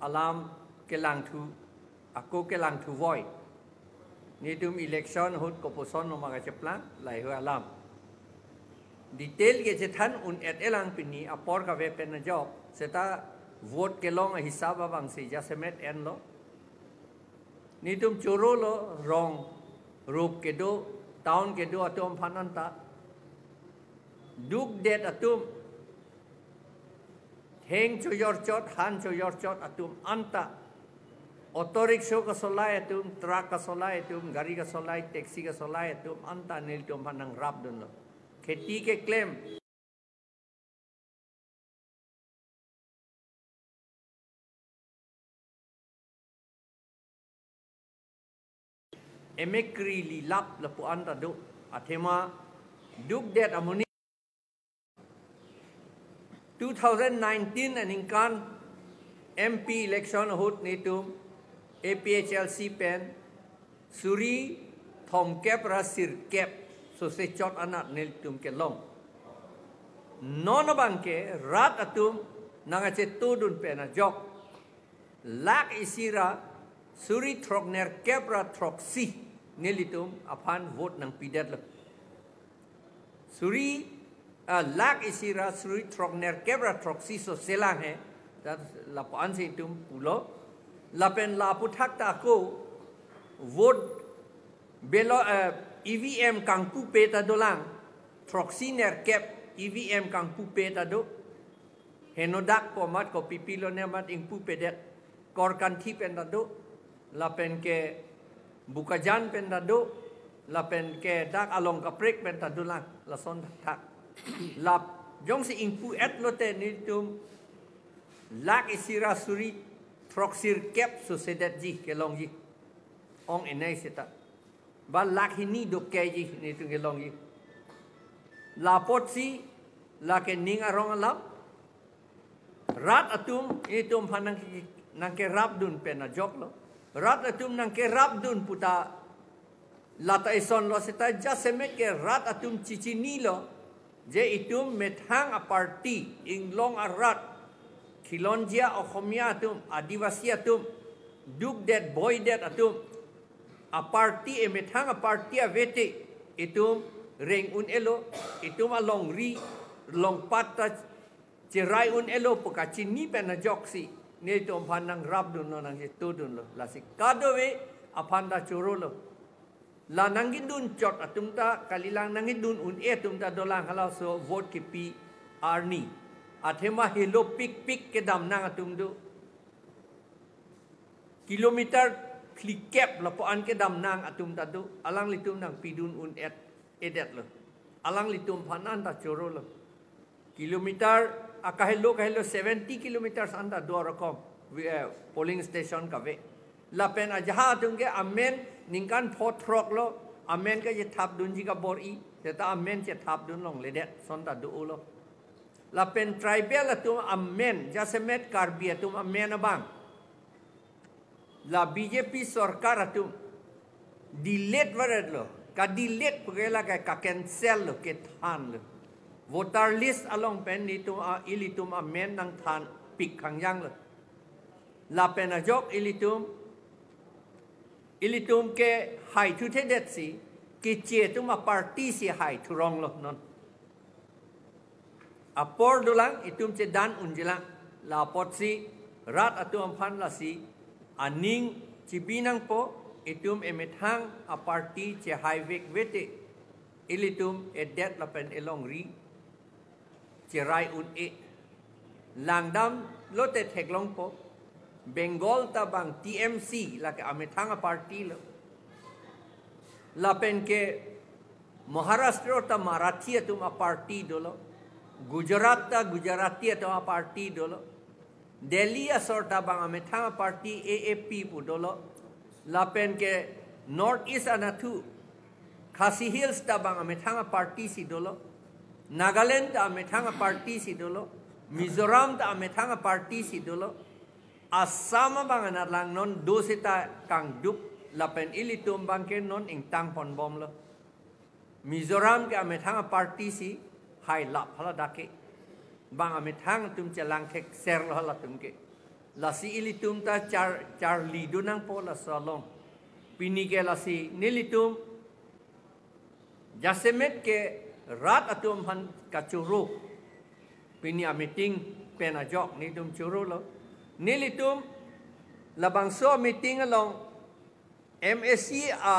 alam kelang tu aku kelang tu void ni tum election hut ko poson no maga cheplang lai ho alam detail ke jethan un et elang pini apor ka ve pen job seta vote ke long hisab bang si jasemet en lo ni tum choro lo rong rup ke do town ke do atom phananta duk det atum heng cho yor chot han cho yor chot atum anta auto rickshaw ka solai atum truck ka solai atum gari ka solai taxi ka solai atum anta nil tum panang rap dun lo kheti ke claim emekri li lap la pu anta do athema duk det amuni 2019 aningkan MP election hut nitum APHLC pen suri thom kep rasir kep so se chot anat nil tum ke long non bangke rat atum nanga che tudun pen jok lak isira suri trokner kepra troksi nilitum apan vote nang pidat le suri lak isira suri trokner kepra troksi so selang hai dat lapan se tum pulo lapen la puthak ta ko vote belo EVM kang pu peta dolang troksi ner kep EVM kang pu peta do henodak pomat ko pipilo ne mat ing pu pedet kor kan thi pen do lapen ke bukajan pen do lapen ke dak along ka prek pen do lang la son thak lap jong si ing pu et lote ni tum lak isira suri troksir kep so sedet ji ke long ji ong enai seta ba lak hini do ke ji ni tu ke long ji la pot si la ke ning arong alam rat atum itum phanang nang ke rap dun pen na jok lo rat atum nang ke rap dun puta lata ison lo seta jaseme ke rat atum chichini lo je itum methang a party ing long a rat khilonjia okhomia atum adivasi atum duk det boy det atum a party e methang a party a vete itum reng un elo itum a long ri long pata cerai un elo pokachini pen na joksi ni tom phanang rap dun no nang tu dun lo la si kadowe apanda choro lo la nangin dun chot atumta kalilang nangin dun un e tumta dolang halau so vote ki pi arni athema hello pik pik ke dam nang atum do kilometer klikep la po an ke dam nang atum ta do alang litum nang pidun un et edet lo alang litum phanan ta choro lo kilometer akahelo kahelo 70 kilometers anda do rakom polling station ka ve la pen ajaha tunge amen ningkan photrok lo amen ka je thap dun ji ka bor i seta amen che thap dun long ledet son ta do lo la pen tribal atum amen jasemet karbi atum amen abang la BJP sarkar atum delete warat lo ka delete pugela ka cancel lo ke than lo voter list along pen nitum ilitum amen nang than pik khang yang lo la pen ajok ilitum ke hai thu the det si ki che tum a party si hai thu rong lo non apor dulang itum che dan unjila la pot si rat atum phan la si aning chibinang po itum emethang a party che hai vek vete ilitum edet la pen elong ri cerai un e langdam lote theklong po Bengal ta bang TMC la ke amethang a party lo la pen ke Maharashtra ta Marathi tum a party dolo Gujarat ta Gujarati tum a party dolo Delhi asor ta bang amethang a party AAP pu dolo la pen ke North East anathu Khasi Hills ta bang amethang a party si dolo Nagaland ta amethang a party si dolo Mizoram ta amethang a party si dolo Assam bang anarlang non dosita kang dup lapen ilitum bangke non ing tang pon bom lo Mizoram ke amethang a party si hai lap hala dake bang amethang tum chelang thek ser lo hala tum ke lasi ilitum ta char lidu nang po la salong pinike lasi nilitum jasemet ke rat atum han kachuru pini a meeting pena jok nitum churu lo nilitum labang so meeting along MSC a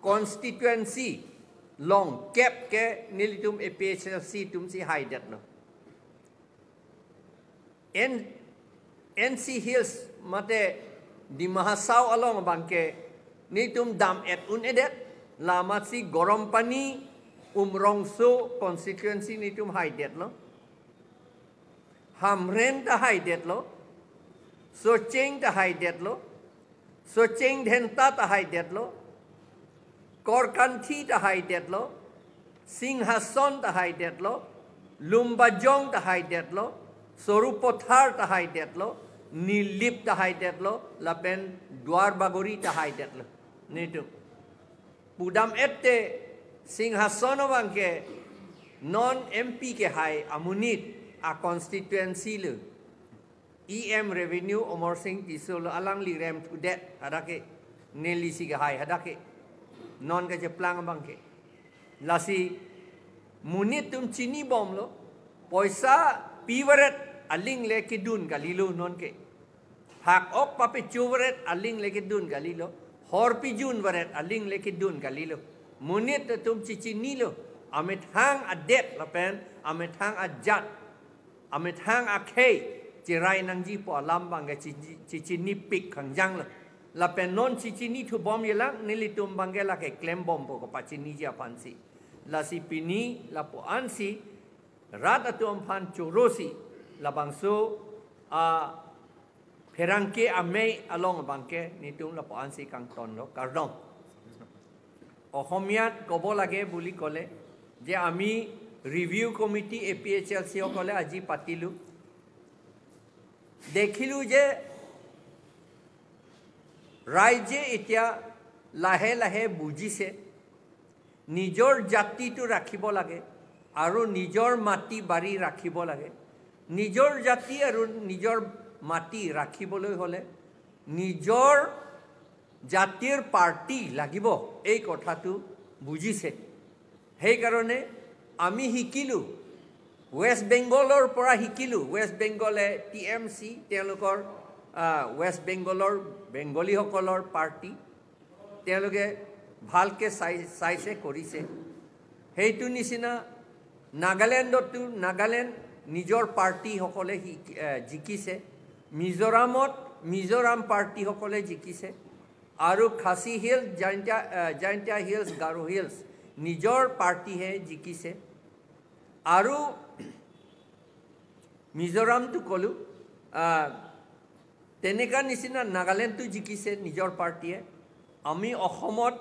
constituency long kep ke nilitum APHLC tum si haidet lo NC Hills mate di Mahasau along bangke nitum dam et unedet lama si gorom pani umrongso constituency nitum haidet lo hamren ta haidet lo so cheng ta haidet lo so cheng dhenta ta haidet lo korkanthi ta haidet lo singhason ta haidet lo lumbajong ta haidet lo sorupothar ta haidet lo nilip ta haidet lo lapen dwar bagori ta haidet lo nitum pudam ette singhason bangke non MP ke hai amunit a constituency le EM revenue omor sing tisol alang li rem to det hadake nelisi ke hai hadake non ke jeplang bangke lasi munit tum chini bom lo poisa piwaret aling le kidun galilo non ke hak ok pape chuwaret aling le kidun galilo hor pijun waret aling le kidun galilo munit tum chichini lo amit hang adet lapen amit hang ajat amit hang akhe cirai nangji po lambang ke chichini pik kangjang lo lapen non chichini tu bom yelang nilitum bangela ke klem bom po pachini ja pansi lasi pini lapo ansi rat atum pan chorosi labangso a perangke ame along bangke nitum lapo ansi kang ton lo kardom অসমীয়াত ক'ব লাগে বুলি ক'লে যে আমি review committee APHLC সকলে আজি পাতিলোঁ দেখিলোঁ যে ৰাইজে এতিয়া লাহে লাহে বুজিছে নিজৰ জাতিটো ৰাখিব লাগে আৰু নিজৰ মাটি বাৰী ৰাখিব লাগে নিজৰ জাতি আৰু নিজৰ মাটি ৰাখিবলৈ হ'লে নিজৰ জাতিৰ পাৰ্টি লাগিব এই কথাটো বুজিছে সেইকাৰণে আমি শিকিলোঁ ৱেষ্ট বেংগলৰ পৰা শিকিলোঁ ৱেষ্ট বেংগলে TMC তেওঁলোকৰ ৱেষ্ট বেংগলৰ বেংগলীসকলৰ পাৰ্টি তেওঁলোকে ভালকৈ চাইছে কৰিছে সেইটো নিচিনা নাগালেণ্ডতো নাগালেণ্ড নিজৰ পাৰ্টিসকলে জিকিছে মিজোৰামত মিজোৰাম পাৰ্টিসকলে জিকিছে আৰু খাচী হিলছ জাইণ্টা হিলছ গাৰো হিলছ নিজৰ পাৰ্টিহে জিকিছে আৰু মিজোৰামটো ক'লোঁ তেনেকুৱা নিচিনা নাগালেণ্ডটো জিকিছে নিজৰ পাৰ্টিয়ে আমি অসমত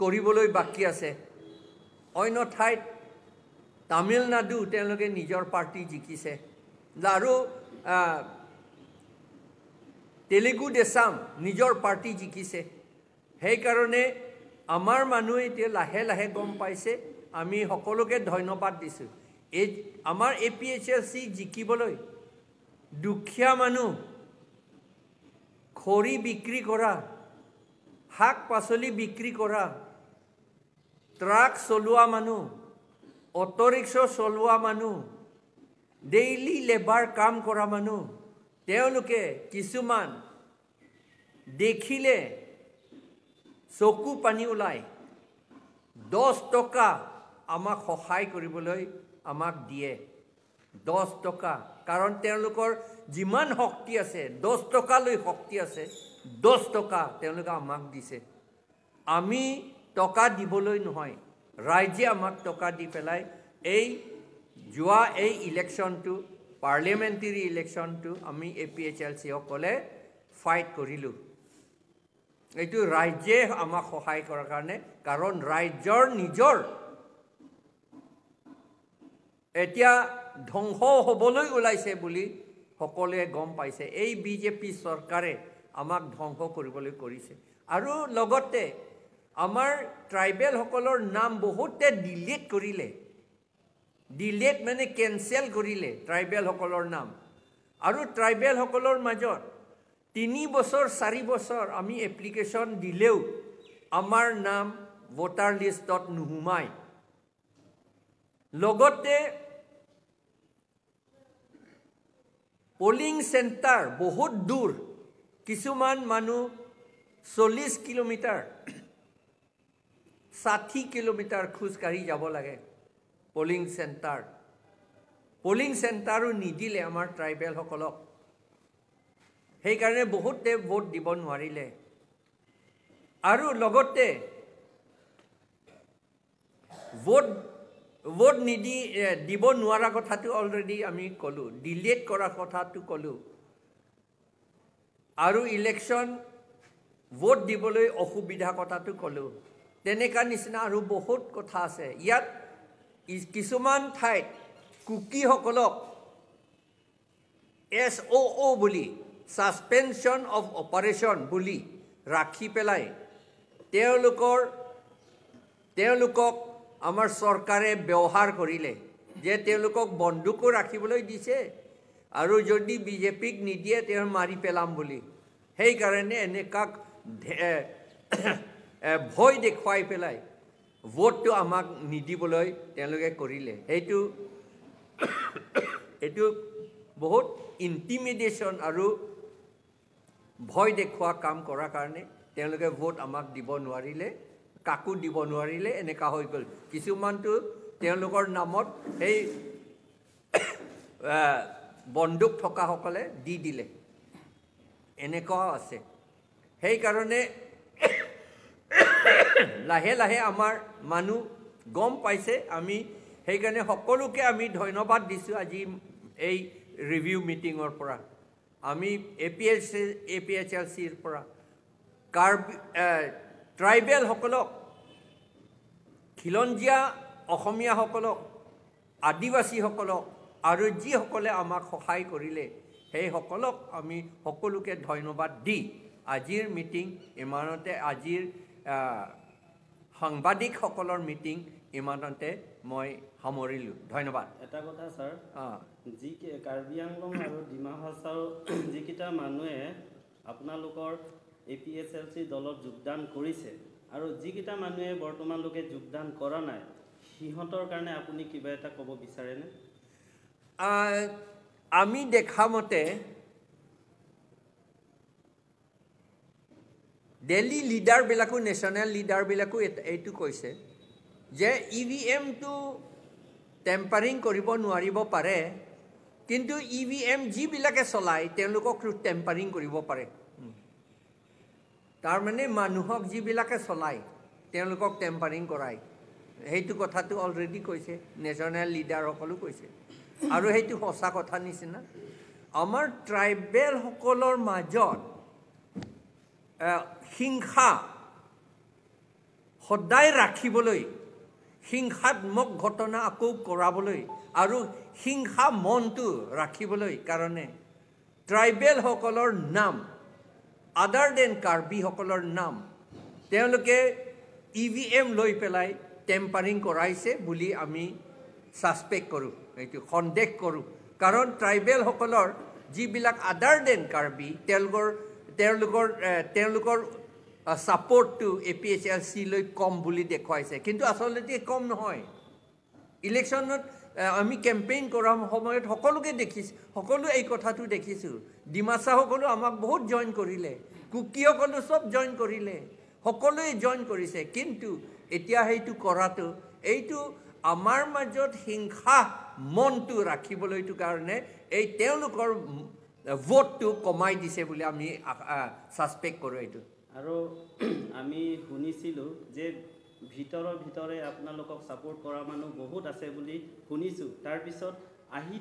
কৰিবলৈ বাকী আছে অন্য ঠাইত তামিলনাডু তেওঁলোকে নিজৰ পাৰ্টি জিকিছে আৰু তেলেগু দেশম নিজৰ পাৰ্টি জিকিছে সেইকাৰণে আমাৰ মানুহে এতিয়া লাহে লাহে গম পাইছে আমি সকলোকে ধন্যবাদ দিছোঁ এই আমাৰ APHLC জিকিবলৈ দুখীয়া মানুহ খৰি বিক্ৰী কৰা শাক পাচলি বিক্ৰী কৰা ট্ৰাক চলোৱা মানুহ অটো ৰিক্সা চলোৱা মানুহ ডেইলি লেবাৰ কাম কৰা মানুহ তেওঁলোকে কিছুমান দেখিলে চকু পানী ওলাই 10 টকা আমাক সহায় কৰিবলৈ আমাক দিয়ে 10 টকা কাৰণ তেওঁলোকৰ যিমান শক্তি আছে 10 টকালৈ শক্তি আছে 10 টকা তেওঁলোকে আমাক দিছে আমি টকা দিবলৈ নহয় ৰাইজে আমাক টকা দি পেলাই এই যোৱা এই ইলেকশ্যনটো পাৰ্লিয়ামেণ্টাৰী ইলেকশ্যনটো আমি APHLC সকলে ফাইট কৰিলোঁ এইটো ৰাইজে আমাক সহায় কৰাৰ কাৰণে কাৰণ ৰাইজৰ নিজৰ এতিয়া ধ্বংস হ'বলৈ ওলাইছে বুলি সকলোৱে গম পাইছে এই বিজেপি চৰকাৰে আমাক ধ্বংস কৰিবলৈ কৰিছে আৰু লগতে আমাৰ ট্ৰাইবেল সকলৰ নাম বহুতে ডিলিট কৰিলে মানে কেনসেল কৰিলে ট্ৰাইবেল সকলৰ নাম আৰু ট্ৰাইবেল সকলৰ মাজত 3 বছৰ 4 বছৰ আমি এপ্লিকেশ্যন দিলেও আমাৰ নাম ভোটাৰ লিষ্টত নুহুমায় লগতে পোলিং সেন্টাৰ বহুত দূৰ কিছুমান মানুহ 40 কিলোমিটাৰ 60 কিলোমিটাৰ খোজ কাঢ়ি যাব লাগে পোলিং সেন্টাৰো নিদিলে আমাৰ ট্ৰাইবেল সকলক সেই কাৰণে বহুতে ভোট দিব নোৱাৰিলে আৰু লগতে ভোট নিদি দিব নোৱাৰা কথাটো অলৰেডি আমি কলো ডিলেট কৰা কথাটো কলো আৰু ইলেকশ্যন ভোট দিবলৈ অসুবিধা কথাটো কলো তেনেকা নিচিনা আৰু বহুত কথা আছে ইয়াত কিছুমান ঠাইত কুকি সকলক SOO বুলি সাসপেনশন অফ অপাৰেশন বুলি ৰাখি পেলাই তেওঁলোকক আমাৰ চৰকাৰে ব্যৱহাৰ কৰিলে যে তেওঁলোকক বন্দুকো ৰাখিবলৈ দিছে আৰু যদি বিজেপিক নিদিয়ে তেওঁ মাৰি পেলাম বুলি সেই কাৰণে এনেকাক ভয় দেখুৱাই পেলাই ভোটটো আমাক নিদিবলৈ তেওঁলোকে কৰিলে এইটো বহুত ইন্টিমিডেশন আৰু ভয় দেখুৱা কাম কৰাৰ কাৰণে তেওঁলোকে ভোট আমাক দিব নোৱাৰিলে কাকো দিব নোৱাৰিলে এনেকা হৈ গল কিছুমানটো তেওঁলোকৰ নামত এই বন্দুক থকা সকলে দি দিলে এনেকা আছে সেই কাৰণে লাহে লাহে আমাৰ মানুহ গম পাইছে আমি সেই কাৰণে সকলোকে আমি ধন্যবাদ দিছো আজি এই ৰিভিউ মিটিংৰ পৰা আমি APHLCৰ পৰা ট্ৰাইবেল সকলক খিলঞ্জীয়া অসমীয়া সকলক আদিবাসী সকলক আৰু যিসকলে আমাক সহায় কৰিলে সেই সকলক আমি সকলোকে ধন্যবাদ দি আজিৰ মিটিং ইমানতে আজিৰ সাংবাদিক সকলৰ মিটিং ইমানতে মই সামৰিলো ধন্যবাদ এটা কথা স্যাৰ যি কাৰ্বি আংলং আৰু ডিমা হাছাও যিকিটা মানুহে আপোনালোকৰ APHLC দলত যোগদান কৰিছে আৰু যিকিটা মানুহে বৰ্তমানলৈকে যোগদান কৰা নাই সিহঁতৰ কাৰণে আপুনি কিবা এটা ক'ব বিচাৰেনে আমি দেখা মতে দিল্লী লিডাৰ বিলাকো নেশ্যনেল লিডাৰ বিলাকো এইটো কৈছে যে EVM টো টেম্পাৰিং কৰিব নোৱাৰিব পাৰে কিন্তু EVM যিবিলাকে চলায় তেওঁলোকক টেম্পাৰিং কৰিব পাৰে তাৰ মানে মানুহক যিবিলাকে চলায় তেওঁলোকক টেম্পাৰিং কৰায় সেইটো কথাটো অলৰেডি কৈছে নেশ্যনেল লিডাৰ সকলো কৈছে আৰু সেইটো সঁচা কথা নিচিনা আমাৰ ট্ৰাইবেল সকলৰ মাজত হিংসা সদায় ৰাখিবলৈ হিংসাত্মক ঘটনা আকৌ কৰাবলৈ আৰু হিংসা মনটো ৰাখিবলৈ কাৰণে ট্ৰাইবেল সকলৰ নাম আদাৰ দেন কাৰ্বি সকলৰ নাম তেওঁলোকে EVM লৈ পেলাই টেম্পাৰিং কৰাইছে বুলি আমি সাসপেক্ট কৰো এইটো সন্দেহ কৰো কাৰণ ট্ৰাইবেল সকলৰ যিবিলাক আদাৰ দেন কাৰ্বি তেওঁলোকৰ সাপোৰ্ট টু APHLC লৈ কম বুলি দেখুৱাইছে কিন্তু আসলতে কম নহয় ইলেকশ্যনত আমি কেম্পেইন কৰাৰ সময়ত সকলোকে দেখিছো সকলো এই কথাটো দেখিছো ডিমাসা সকলো আমাক বহুত জয়েন কৰিলে কুকি সকলো সব জয়েন কৰিলে সকলোৱে জয়েন কৰিছে কিন্তু এতিয়া সেইটো কৰাটো এইটো আমাৰ মাজত হিংসা মনটো ৰাখিবলৈটো কাৰণে এই তেওঁলোকৰ ভোটটো কমাই দিছে বুলি আমি সাসপেক্ট কৰো এইটো আৰু আমি শুনিছিলো যে ভিতৰে আপোনালোকক সাপোৰ্ট কৰা মানুহ বহুত আছে বুলি শুনিছো তাৰ পিছত আহি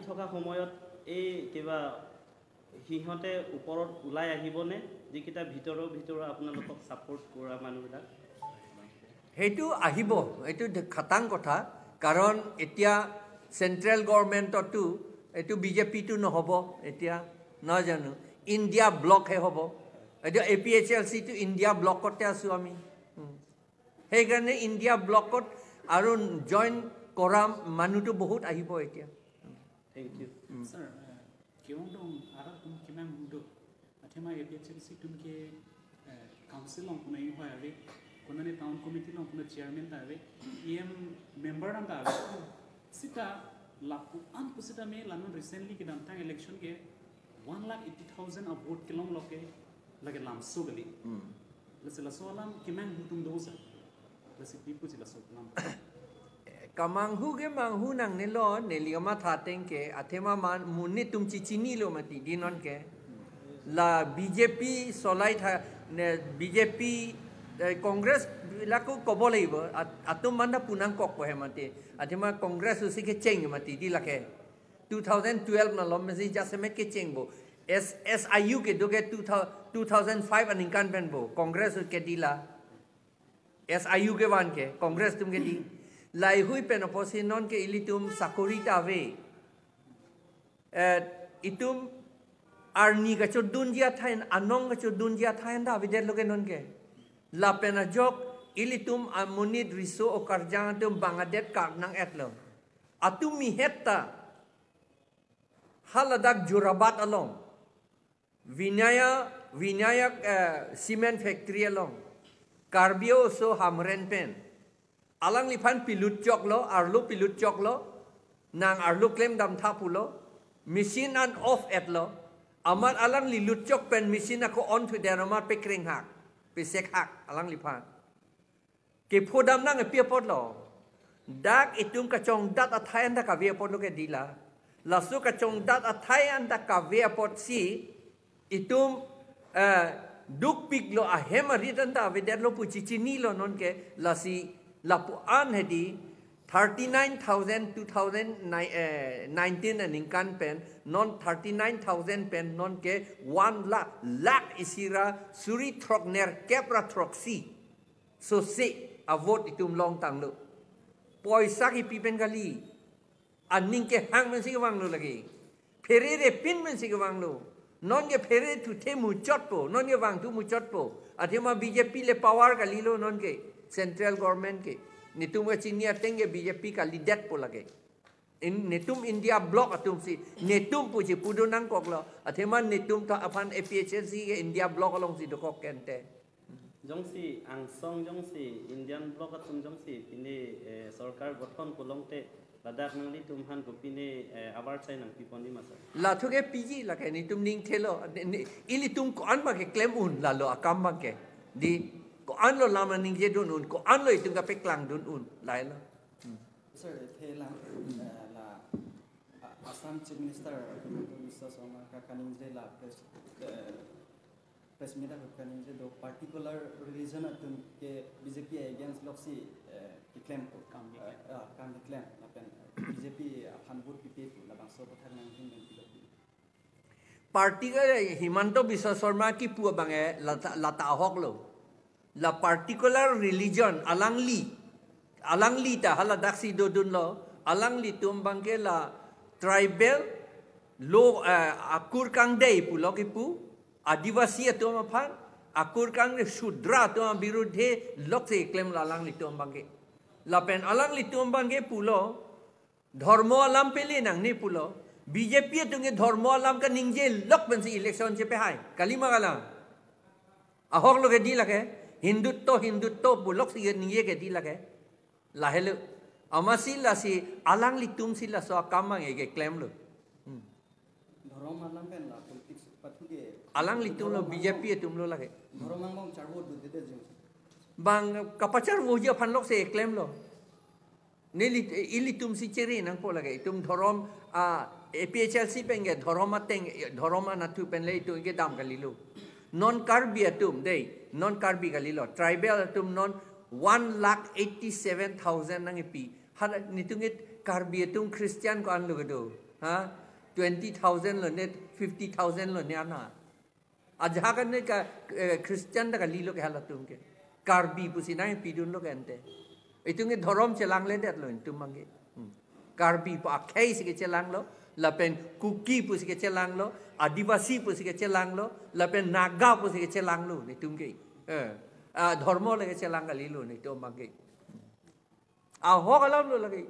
থকা সময়ত এই কিবা সিহঁতে ওপৰত ওলাই আহিবনে যিকিটা ভিতৰৰ আপোনালোকক সাপোৰ্ট কৰা মানুহবিলাক সেইটো আহিব এইটো খাটাং কথা কাৰণ এতিয়া সেন্ট্ৰেল গভৰ্ণমেণ্টটো এইটো বিজেপিটো নহব এতিয়া নহয় জানো ইণ্ডিয়া ব্লক হে হ'ব এতিয়া APHLC টো ইণ্ডিয়া ব্লকতে আছো আমি সেইকাৰণে ইণ্ডিয়া ব্লকত আৰু জয়েন কৰা মানুহটো বহুত আহিব এতিয়া থ্যাংক ইউ স্যাৰ কেউটো আৰু কিমান APHLC तुमके काउंसिल लोग पुने ही हुआ है कोना ने टाउन कमिटी लोग पुने चेयरमैन था है EM मेंबर नाम था है सिता लापु अन पुसिता में लानन रिसेंटली के दांता इलेक्शन के 1,80,000 अब वोट के लोग के लगे लामसो गली लसे लसो लाम किमान हुतुम दोसा लसे पीपु जी लसो लाम Kamanghu ke manghu nang ne lo ne liama thateng ke athema man munni tum chichini lo mati dinon ke la BJP solai tha ne BJP Congress la ko kobo leibo atum manda punang kok ko hemate athema Congress usi ke cheng mati di la ke 2012 na lo mesi jaseme ke cheng bo SIU ke doge 2005 aninkan pen bo Congress ke dila SIU ke wan ke Congress tum ke di lai hui pen opposition ke ilitum sakurita ve itum arni ka chodun dia thain anong ka chodun dia thain da videl loge non ke la pen jok ilitum amunid riso o karjang tum bangadet kar nang etlo atum mi hetta haladak jurabat along vinaya cement factory along karbio so hamren pen alang lipan pilut jok lo arlu pilut jok lo nang arlu claim dam thapulo machine an off at lo amat alang lilut jok pen machine ako on to der amat pe kring hak pe sek hak alang lipan ke phodam nang pe pot lo dak itum ka chong dat athai anda ka ve pot lo ke dila lasu ka chong dat athai anda ka ve pot si itum duk pig lo a hemarit anda ve der lo pu chichini lo non ke lasi lapu an hedi 39,000 2019 and inkan pen non 39,000 pen non ke 1 lakh isira suri trokner kepra troksi so se a vote itum long tang lo poisa ki pipen gali aning ke hang men sig wang lo lagi phere pin men sig wang lo non ke phere tu the mu chot po non ke wang tu mu chot po athema BJP le power gali lo non ke central government ke nitum ka chinia tenge BJP ka lidet po lage in nitum India block atum si nitum pu ji pudunang kok lo athema nitum ta aphan APHLC ke India block along si dokok kente jongsi angsong jongsi Indian block atum jongsi pini sarkar gothon kolongte ladak nangli tumhan ko pini abar chai nang piponi masa la thuge PG la ke nitum ning thelo ili tum ko an ma ke claim un la lo akam ma ke di ko an lo lama ning je dun un ko an lo itung ka pe klang dun un lai lo sir thela la Assam chief minister Mr. Soma ka kaning je la press media ka kaning je do particular religion atum ke BJP against loksi claim ko kam claim la pen BJP hanbut PP la bangso ko thang nang tin party ka Himanto Biswa Sharma ki pu bange la ta hok lo la particular religion alang li ta hala daksi do dun lo alang li tum bangke la tribal lo akur kang dei pu lo ki pu adivasi atum aphan akur kang re shudra to birudhe lokse claim la alang li tum bangke la pen alang li tum bangke pu lo dharmo alam pele nang ni pu lo BJP tunge dharmo alam ka ningje lok ben si election che pe hai kalima kala ahok lo ke di la ke Hindutto bulok si niye ke di lage lahelu amasi la si alang li tum si la so kamang e ke claim lo dharom alam pen la politics pathu ke alang li tum lo BJP tum lo lage dharom ang charbo du de de bang kapachar wo je phan lok se claim lo ne ili tum si cheri nang po lage tum dharom APHLC pen ge dharom ateng dharom anathu pen le tu ge dam kali lo non karbi atum dei non karbi galilo tribal atum non 1,87,000 nang ipi hala nitungit karbi atum Christian ko an logo ha 20,000 lo net 50,000 lo ne ana ajha kan ne ka Christian da galilo ke hala tum ke karbi pusina ipi dun lo kente itunge dhorom chelang le det lo tum mangi karbi pa akhai se ke chelang lo lapen kuki pus ke chelang lo adivasi pus ke chelang lo lapen naga pus ke chelang lo ni tum ke dharmo le ke chelang gali lo ni to mage a ho galam lo lagi